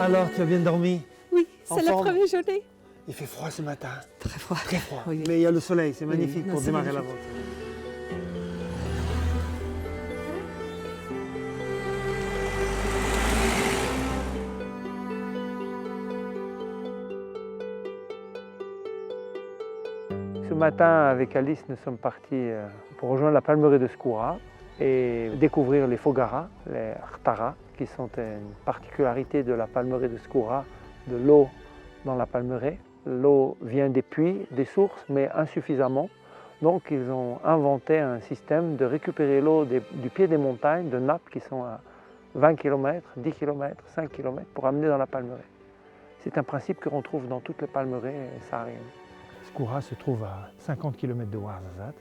Alors, tu as bien dormi? Oui, En c'est la forme? première journée. Il fait froid ce matin. Très froid. Très froid. Oui. Mais il y a le soleil, c'est magnifique non, pour c'est démarrer magnifique. l'aventure. Ce matin, avec Alice, nous sommes partis pour rejoindre la palmeraie de Skoura et découvrir les fogaras, les rtaras, qui sont une particularité de la palmeraie de Skoura, de l'eau dans la palmeraie. L'eau vient des puits, des sources, mais insuffisamment. Donc ils ont inventé un système de récupérer l'eau du pied des montagnes, de nappes qui sont à 20 km, 10 km, 5 km, pour amener dans la palmeraie. C'est un principe que l'on trouve dans toutes les palmeraies sahariennes. Skoura se trouve à 50 km de Ouarzazate,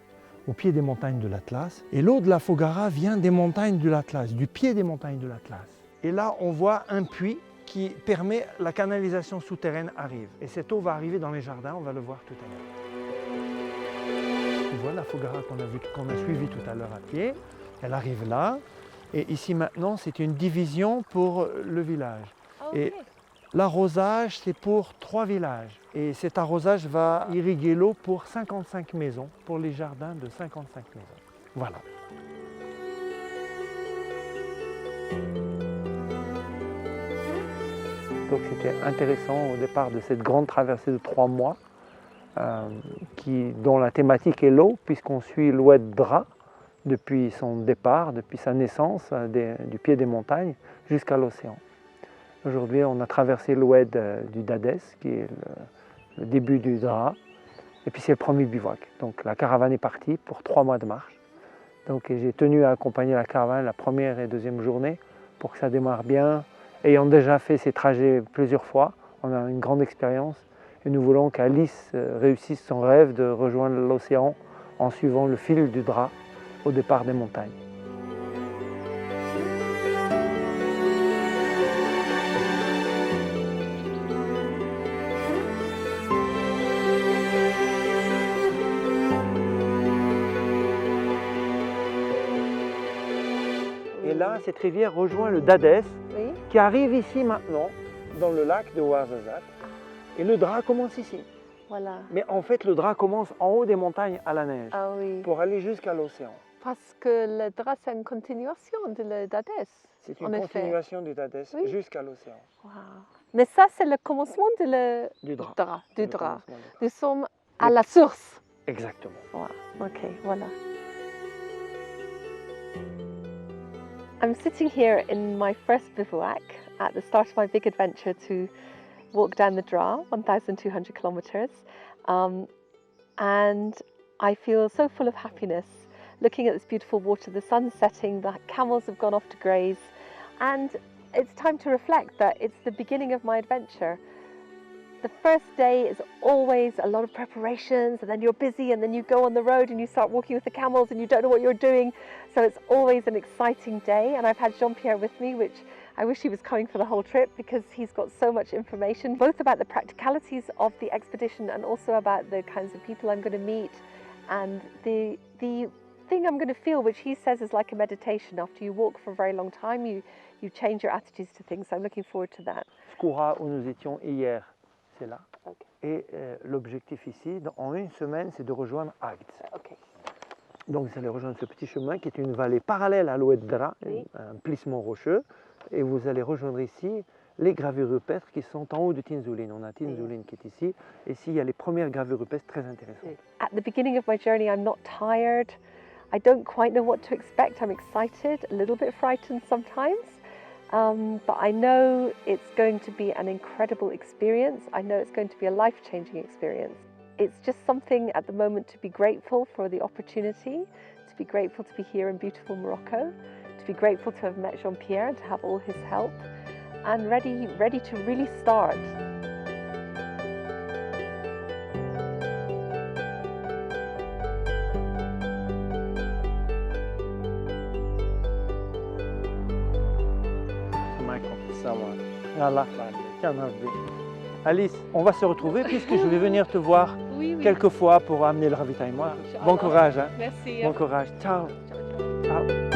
au pied des montagnes de l'Atlas. Et l'eau de la Fogara vient des montagnes de l'Atlas, du pied des montagnes de l'Atlas. Et là, on voit un puits qui permet la canalisation souterraine arrive. Et cette eau va arriver dans les jardins, on va le voir tout à l'heure. Tu vois la Fogara qu'on a suivie tout à l'heure à pied, elle arrive là. Et ici maintenant, c'est une division pour le village. Et l'arrosage, c'est pour 3 villages. Et cet arrosage va irriguer l'eau pour 55 maisons, pour les jardins de 55 maisons. Voilà. Donc c'était intéressant au départ de cette grande traversée de 3 mois, dont la thématique est l'eau, puisqu'on suit l'oued Drâa depuis son départ, depuis sa naissance, du pied des montagnes, jusqu'à l'océan. Aujourd'hui, on a traversé l'oued du Dades, qui est le début du Drâa, et puis c'est le premier bivouac. Donc la caravane est partie pour 3 mois de marche. Donc j'ai tenu à accompagner la caravane la première et deuxième journée pour que ça démarre bien. Ayant déjà fait ces trajets plusieurs fois, on a une grande expérience et nous voulons qu'Alice réussisse son rêve de rejoindre l'océan en suivant le fil du Drâa au départ des montagnes. Et là, cette rivière rejoint le Dades, qui arrive ici maintenant, dans le lac de Ouarzazate. Et le Drâa commence ici. Voilà. Mais en fait, le Drâa commence en haut des montagnes à la neige, Ah oui. pour aller jusqu'à l'océan. Parce que le Drâa, c'est une continuation de le Dades. C'est une continuation du Dades jusqu'à l'océan. Wow. Mais ça, c'est le commencement Du Drâa. Du Drâa. commencement du Drâa. Nous sommes à la source. Exactement. Wow. Ok, voilà. I'm sitting here in my first bivouac at the start of my big adventure to walk down the Drâa, 1,200 kilometers. And I feel so full of happiness looking at this beautiful water, the sun's setting, the camels have gone off to graze. And it's time to reflect that it's the beginning of my adventure. The first day is always a lot of preparations, and then you're busy, and then you go on the road and you start walking with the camels and you don't know what you're doing. So it's always an exciting day. And I've had Jean-Pierre with me, which I wish he was coming for the whole trip because he's got so much information, both about the practicalities of the expedition and also about the kinds of people I'm going to meet and the thing I'm going to feel, which he says is like a meditation. After you walk for a very long time, you change your attitudes to things. So I'm looking forward to that. Skoura, où nous étions hier, c'est là. Okay. Et l'objectif ici, en une semaine, c'est de rejoindre Agde. Okay. Donc vous allez rejoindre ce petit chemin qui est une vallée parallèle à l'oued Drâa, un plissement rocheux. Et vous allez rejoindre ici les gravures rupestres qui sont en haut de Tinzouline. On a Tinzouline qui est ici. Et ici, il y a les premières gravures rupestres très intéressantes. At the beginning of my journey, I'm not tired. I don't quite know what to expect. I'm excited, a little bit frightened sometimes. But I know it's going to be an incredible experience. I know it's going to be a life-changing experience. It's just something at the moment to be grateful for the opportunity, to be grateful to be here in beautiful Morocco, to be grateful to have met Jean-Pierre and to have all his help, and ready to really start. Alice, on va se retrouver puisque je vais venir te voir quelques fois pour amener le ravitaillement. Bon courage. Hein. Merci. Bon courage. Ciao. Ciao.